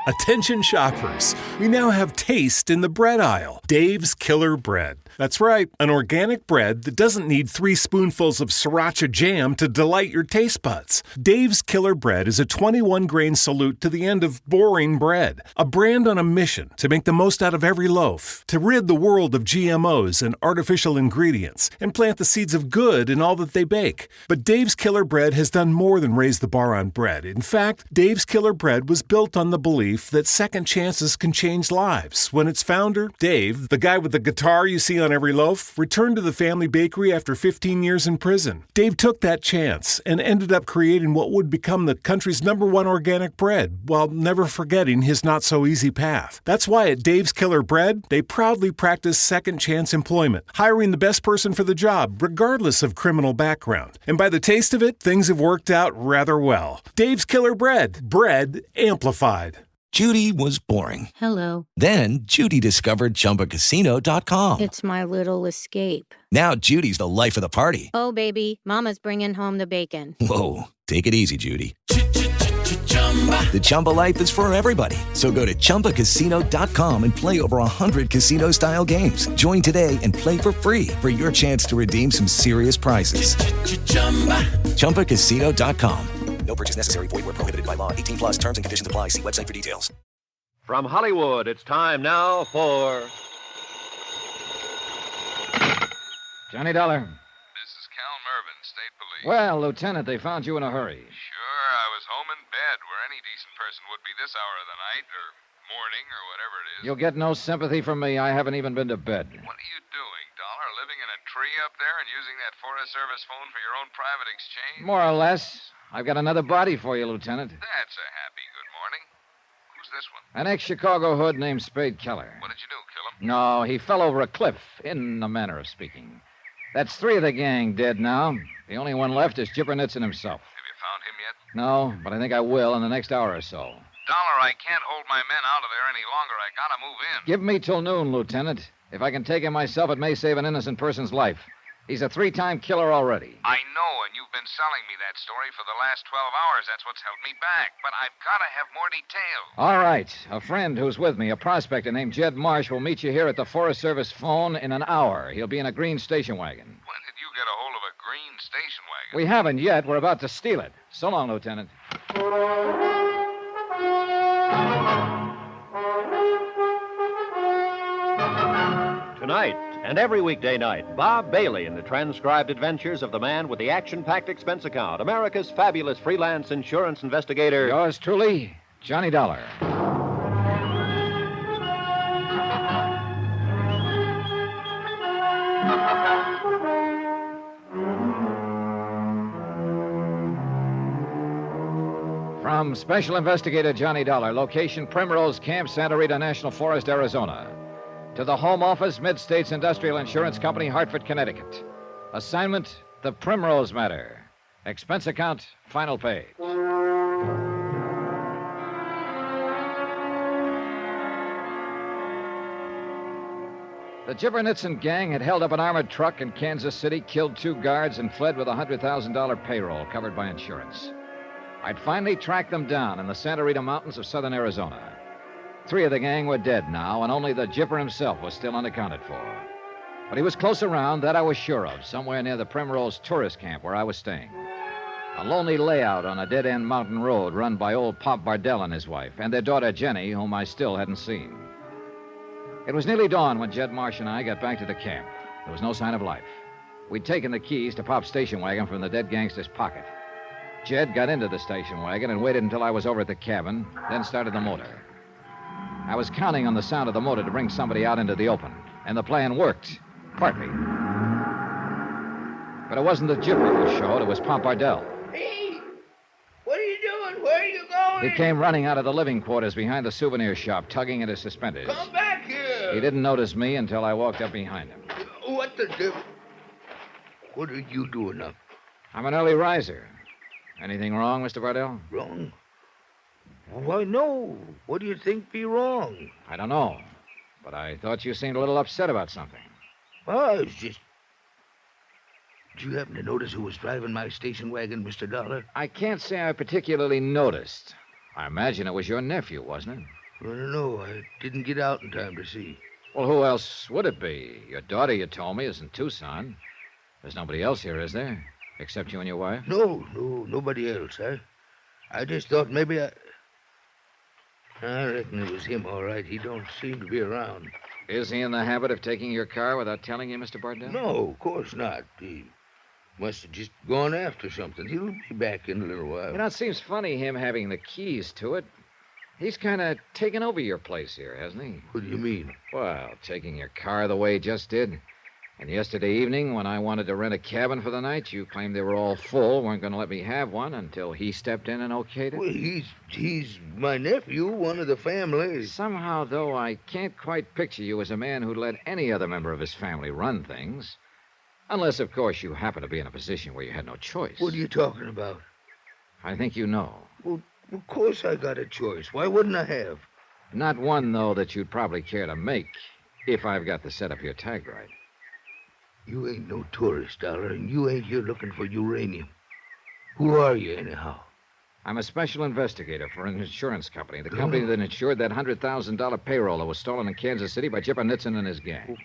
Attention shoppers, we now have taste in the bread aisle. Dave's Killer Bread. That's right, an organic bread that doesn't need 3 spoonfuls of sriracha jam to delight your taste buds. Dave's Killer Bread is a 21-grain salute to the end of boring bread. A brand on a mission to make the most out of every loaf, to rid the world of GMOs and artificial ingredients, and plant the seeds of good in all that they bake. But Dave's Killer Bread has done more than raise the bar on bread. In fact, Dave's Killer Bread was built on the belief that second chances can change lives. When its founder, Dave, the guy with the guitar you see on every loaf, returned to the family bakery after 15 years in prison. Dave took that chance and ended up creating what would become the country's #1 organic bread, while never forgetting his not-so-easy path. That's why at Dave's Killer Bread, they proudly practice second chance employment, hiring the best person for the job, regardless of criminal background. And by the taste of it, things have worked out rather well. Dave's Killer Bread. Bread amplified. Judy was boring. Hello. Then Judy discovered ChumbaCasino.com. It's my little escape. Now Judy's the life of the party. Oh, baby, mama's bringing home the bacon. Whoa, take it easy, Judy. The Chumba life is for everybody. So go to ChumbaCasino.com and play over 100 casino-style games. Join today and play for free for your chance to redeem some serious prizes. ChumbaCasino.com. No purchase necessary. Void where prohibited by law. 18 plus terms and conditions apply. See website for details. From Hollywood, it's time now for... Johnny Dollar. This is Cal Mervyn, State Police. Well, Lieutenant, they found you in a hurry. Sure, I was home in bed, where any decent person would be this hour of the night, or morning, or whatever it is. You'll get no sympathy from me. I haven't even been to bed. What are you doing, Dollar? Living in a tree up there and using that Forest Service phone for your own private exchange? More or less. I've got another body for you, Lieutenant. That's a happy good morning. Who's this one? An ex-Chicago hood named Spade Keller. What did you do, kill him? No, he fell over a cliff, in a manner of speaking. That's 3 of the gang dead now. The only one left is Jippernitson himself. Have you found him yet? No, but I think I will in the next hour or so. Dollar, I can't hold my men out of there any longer. I gotta move in. Give me till noon, Lieutenant. If I can take him myself, it may save an innocent person's life. He's a 3-time killer already. I know, and you've been selling me that story for the last 12 hours. That's what's held me back. But I've gotta have more details. All right. A friend who's with me, a prospector named Jed Marsh, will meet you here at the Forest Service phone in an hour. He'll be in a green station wagon. When did you get a hold of a green station wagon? We haven't yet. We're about to steal it. So long, Lieutenant. Tonight and every weekday night, Bob Bailey in the transcribed adventures of the man with the action-packed expense account, America's fabulous freelance insurance investigator. Yours truly, Johnny Dollar. From Special Investigator Johnny Dollar, location Primrose Camp, Santa Rita National Forest, Arizona. To the Home Office, Mid-States Industrial Insurance Company, Hartford, Connecticut. Assignment, the Primrose Matter. Expense account, final page. The Jippernitson gang had held up an armored truck in Kansas City, killed 2 guards, and fled with a $100,000 payroll covered by insurance. I'd finally tracked them down in the Santa Rita Mountains of southern Arizona. 3 of the gang were dead now, and only the Jipper himself was still unaccounted for. But he was close around, that I was sure of, somewhere near the Primrose tourist camp where I was staying. A lonely layout on a dead-end mountain road run by old Pop Bardell and his wife, and their daughter Jenny, whom I still hadn't seen. It was nearly dawn when Jed Marsh and I got back to the camp. There was no sign of life. We'd taken the keys to Pop's station wagon from the dead gangster's pocket. Jed got into the station wagon and waited until I was over at the cabin, then started the motor. I was counting on the sound of the motor to bring somebody out into the open, and the plan worked, partly. But it wasn't the Jipper who showed, it was Pop Bardell. Hey, what are you doing? Where are you going? He came running out of the living quarters behind the souvenir shop, tugging at his suspenders. Come back here. He didn't notice me until I walked up behind him. What the devil? What are you doing up? I'm an early riser. Anything wrong, Mr. Bardell? Wrong? Why, no. What do you think be wrong? I don't know, but I thought you seemed a little upset about something. Oh, it's just... Did you happen to notice who was driving my station wagon, Mr. Dollar? I can't say I particularly noticed. I imagine it was your nephew, wasn't it? I don't know. I didn't get out in time to see. Well, who else would it be? Your daughter, you told me, is in Tucson. There's nobody else here, is there? Except you and your wife? No, nobody else. I just thought maybe I reckon it was him, all right. He don't seem to be around. Is he in the habit of taking your car without telling you, Mr. Bardell? No, of course not. He must have just gone after something. He'll be back in a little while. You know, it seems funny him having the keys to it. He's kind of taken over your place here, hasn't he? What do you mean? Well, taking your car the way he just did. And yesterday evening, when I wanted to rent a cabin for the night, you claimed they were all full, weren't going to let me have one until he stepped in and okayed it. Well, he's my nephew, one of the family. Somehow, though, I can't quite picture you as a man who'd let any other member of his family run things. Unless, of course, you happen to be in a position where you had no choice. What are you talking about? I think you know. Well, of course I got a choice. Why wouldn't I have? Not one, though, that you'd probably care to make, if I've got the setup here tagged right. You ain't no tourist, Dollar, and you ain't here looking for uranium. Who are you, anyhow? I'm a special investigator for an insurance company, the company that insured that $100,000 payroll that was stolen in Kansas City by Chipper Nitzen and his gang.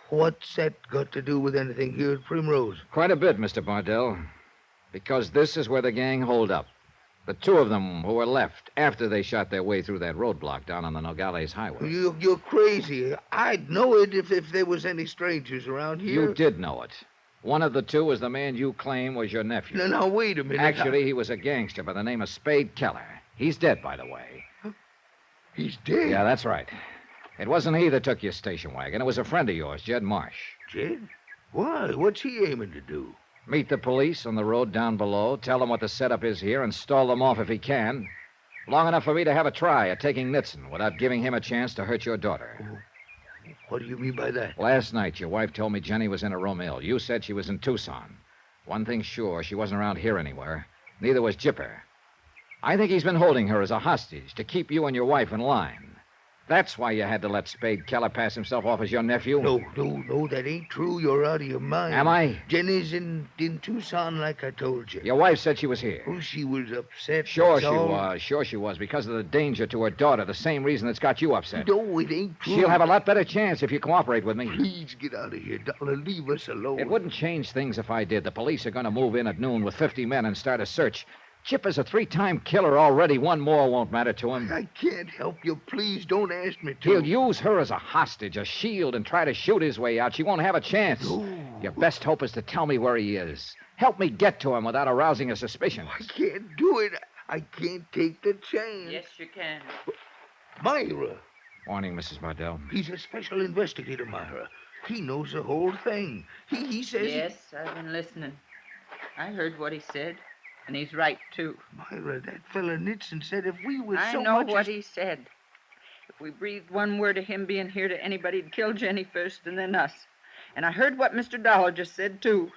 What's that got to do with anything here at Primrose? Quite a bit, Mr. Bardell, because this is where the gang holed up. The two of them who were left after they shot their way through that roadblock down on the Nogales Highway. You're crazy. I'd know it if there was any strangers around here. You did know it. One of the two was the man you claim was your nephew. Now, wait a minute. Actually, he was a gangster by the name of Spade Keller. He's dead, by the way. He's dead? Yeah, that's right. It wasn't he that took your station wagon. It was a friend of yours, Jed Marsh. Jed? Why? What's he aiming to do? Meet the police on the road down below, tell them what the setup is here, and stall them off if he can. Long enough for me to have a try at taking Nitzen without giving him a chance to hurt your daughter. What do you mean by that? Last night, your wife told me Jenny was in her room ill. You said she was in Tucson. One thing's sure, she wasn't around here anywhere. Neither was Jipper. I think he's been holding her as a hostage to keep you and your wife in line. That's why you had to let Spade Keller pass himself off as your nephew. No, that ain't true. You're out of your mind. Am I? Jenny's in Tucson, like I told you. Your wife said she was here. Oh, she was upset. Sure she was, because of the danger to her daughter, the same reason that's got you upset. No, it ain't true. She'll have a lot better chance if you cooperate with me. Please get out of here, Dollar. Leave us alone. It wouldn't change things if I did. The police are going to move in at noon with 50 men and start a search. Chipper's a 3-time killer already. One more won't matter to him. I can't help you. Please don't ask me to. He'll use her as a hostage, a shield, and try to shoot his way out. She won't have a chance. No. Your best hope is to tell me where he is. Help me get to him without arousing a suspicion. I can't do it. I can't take the chance. Yes, you can. Myra. Morning, Mrs. Bardell. He's a special investigator, Myra. He knows the whole thing. He says... Yes, I've been listening. I heard what he said. And he's right, too. Myra, that fella Nitzen said if we were I so know much... what he said. If we breathed one word of him being here to anybody, he'd kill Jenny first and then us. And I heard what Mr. Dollar just said, too.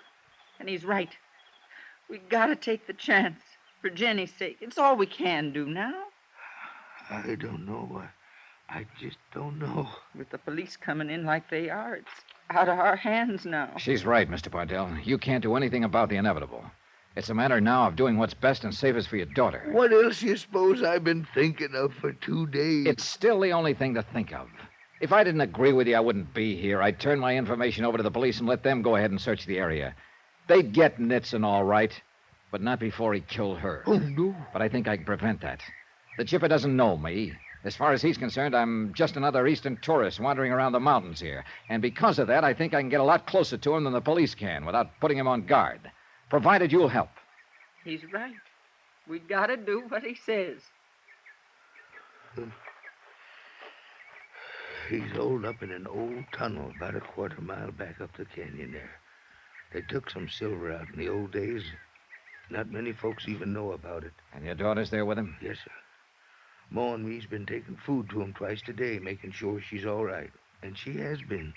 And he's right. We gotta take the chance. For Jenny's sake. It's all we can do now. I don't know. I just don't know. With the police coming in like they are, it's out of our hands now. She's right, Mr. Bardell. You can't do anything about the inevitable. It's a matter now of doing what's best and safest for your daughter. What else you suppose I've been thinking of for 2 days? It's still the only thing to think of. If I didn't agree with you, I wouldn't be here. I'd turn my information over to the police and let them go ahead and search the area. They'd get Nitzen all right, but not before he killed her. Oh, no. But I think I can prevent that. The Chipper doesn't know me. As far as he's concerned, I'm just another eastern tourist wandering around the mountains here. And because of that, I think I can get a lot closer to him than the police can without putting him on guard. Provided you'll help. He's right. We gotta do what he says. He's holed up in an old tunnel about a quarter mile back up the canyon there. They took some silver out in the old days. Not many folks even know about it. And your daughter's there with him? Yes, sir. Ma and me's been taking food to him twice a day, making sure she's all right. And she has been.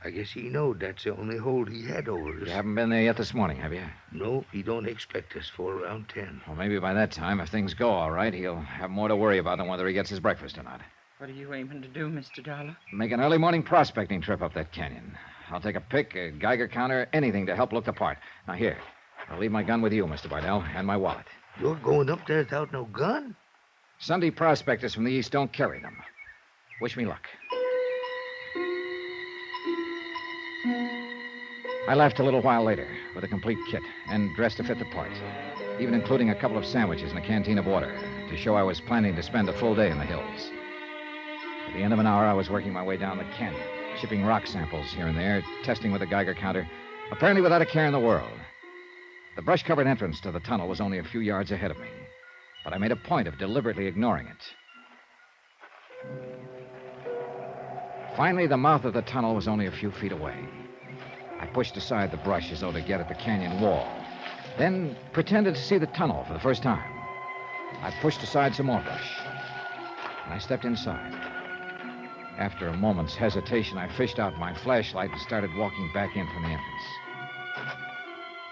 I guess he knowed that's the only hold he had over us. You haven't been there yet this morning, have you? No, he don't expect us for around 10. Well, maybe by that time, if things go all right, he'll have more to worry about than whether he gets his breakfast or not. What are you aiming to do, Mr. Dollar? Make an early morning prospecting trip up that canyon. I'll take a pick, a Geiger counter, anything to help look the part. Now, here. I'll leave my gun with you, Mr. Bardell, and my wallet. You're going up there without no gun? Sunday prospectors from the east don't carry them. Wish me luck. I left a little while later with a complete kit and dressed to fit the part, even including a couple of sandwiches and a canteen of water to show I was planning to spend a full day in the hills. At the end of an hour, I was working my way down the canyon, shipping rock samples here and there, testing with a Geiger counter, apparently without a care in the world. The brush-covered entrance to the tunnel was only a few yards ahead of me, but I made a point of deliberately ignoring it. Finally, the mouth of the tunnel was only a few feet away. I pushed aside the brush as though to get at the canyon wall, then pretended to see the tunnel for the first time. I pushed aside some more brush, and I stepped inside. After a moment's hesitation, I fished out my flashlight and started walking back in from the entrance.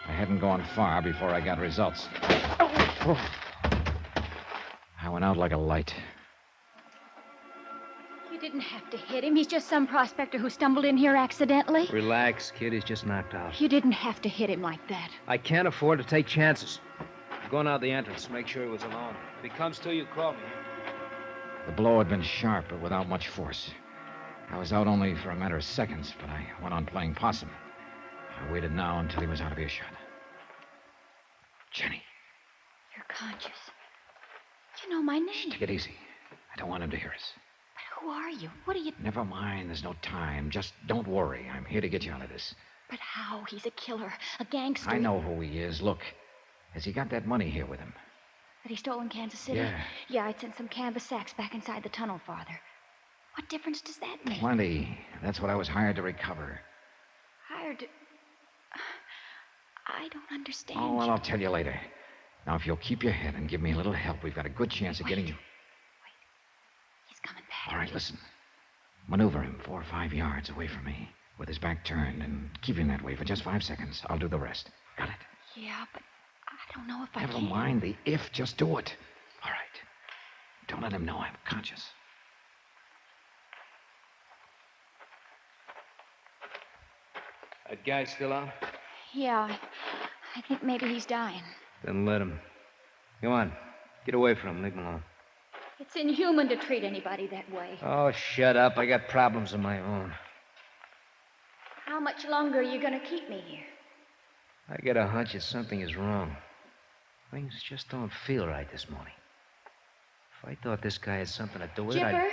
I hadn't gone far before I got results. Oh. I went out like a light. You didn't have to hit him. He's just some prospector who stumbled in here accidentally. Relax, kid. He's just knocked out. You didn't have to hit him like that. I can't afford to take chances. I'm going out the entrance. Make sure he was alone. If he comes to you, call me. The blow had been sharp, but without much force. I was out only for a matter of seconds, but I went on playing possum. I waited now until he was out of earshot. Jenny. You're conscious. You know my name. Take it easy. I don't want him to hear us. But who are you? What are you... Never mind. There's no time. Just don't worry. I'm here to get you out of this. But how? He's a killer. A gangster. I know who he is. Look. Has he got that money here with him? That he stole in Kansas City? Yeah. Yeah, I'd sent some canvas sacks back inside the tunnel farther. What difference does that make? Plenty. That's what I was hired to recover. Hired to... I don't understand. Oh, well, I'll tell you later. Now, if you'll keep your head and give me a little help, we've got a good chance of getting you... Wait. He's coming back. All right, listen. Maneuver him 4 or 5 yards away from me with his back turned and keep him that way for just 5 seconds. I'll do the rest. Got it? Yeah, but I don't know if I Never can. mind the if. Just do it. All right. Don't let him know I'm conscious. That guy still out? Yeah, I think maybe he's dying. Then let him. Go on. Get away from him. Leave him alone. It's inhuman to treat anybody that way. Oh, shut up. I got problems of my own. How much longer are you going to keep me here? I get a hunch that something is wrong. Things just don't feel right this morning. If I thought this guy had something to do with it, Chipper,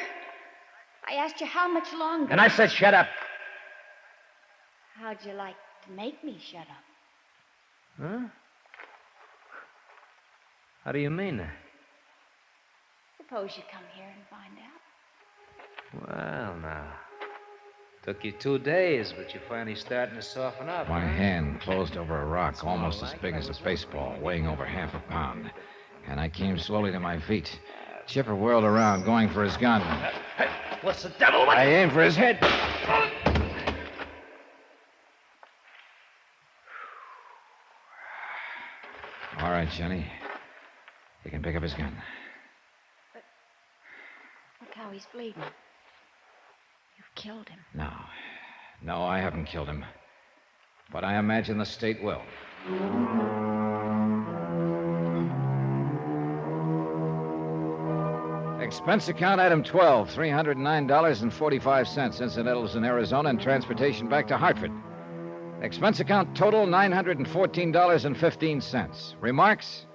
I asked you how much longer. And I said shut up. How'd you like to make me shut up? Huh? How do you mean that? Suppose you come here and find out. Well, now. Took you 2 days, but you're finally starting to soften up. My huh? hand closed over a rock almost as big as a baseball, weighing over half a pound. And I came slowly to my feet. Chipper whirled around, going for his gun. Hey, what's the devil? What? I aimed for his head. All right, Jenny. You can pick up his gun. Look how he's bleeding. You've killed him. No, I haven't killed him. But I imagine the state will. Expense account item 12, $309.45. Incidentals in Arizona and transportation back to Hartford. Expense account total, $914.15. Remarks?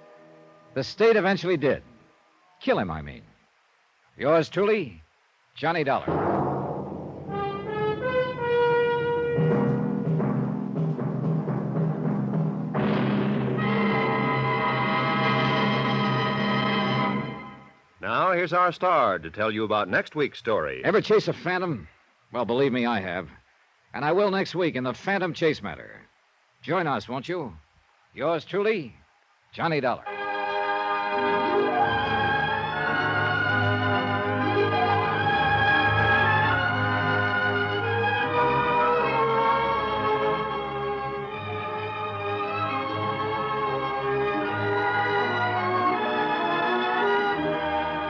The state eventually did. Kill him, I mean. Yours truly, Johnny Dollar. Now, here's our star to tell you about next week's story. Ever chase a phantom? Well, believe me, I have. And I will next week in the Phantom Chase Matter. Join us, won't you? Yours truly, Johnny Dollar.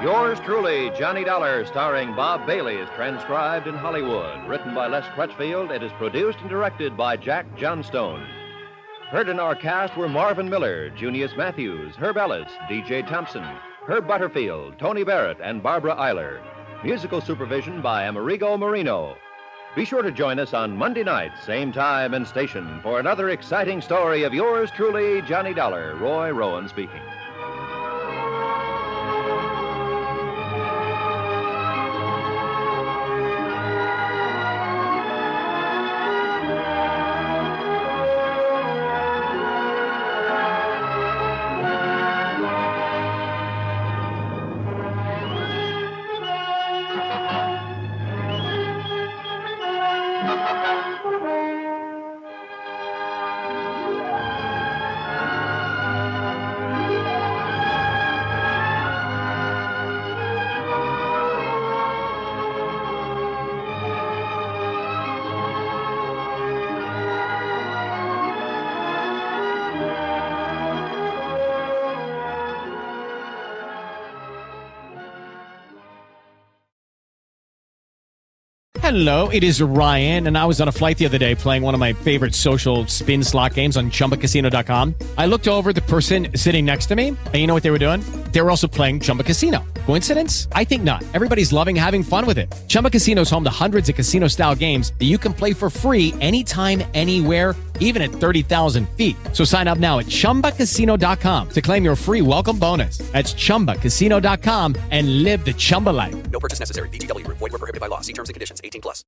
Yours truly, Johnny Dollar, starring Bob Bailey, is transcribed in Hollywood. Written by Les Crutchfield, it is produced and directed by Jack Johnstone. Heard in our cast were Marvin Miller, Junius Matthews, Herb Ellis, D.J. Thompson, Herb Butterfield, Tony Barrett, and Barbara Eiler. Musical supervision by Amerigo Marino. Be sure to join us on Monday night, same time and station, for another exciting story of yours truly, Johnny Dollar. Roy Rowan speaking. Hello, it is Ryan, and I was on a flight the other day playing one of my favorite social spin slot games on ChumbaCasino.com. I looked over at the person sitting next to me, and you know what they were doing? They were also playing Chumba Casino. Coincidence? I think not. Everybody's loving having fun with it. Chumba Casino is home to hundreds of casino-style games that you can play for free anytime, anywhere, even at 30,000 feet. So sign up now at ChumbaCasino.com to claim your free welcome bonus. That's ChumbaCasino.com and live the Chumba life. No purchase necessary. VGW. Void where prohibited by law. See terms and conditions. 18+.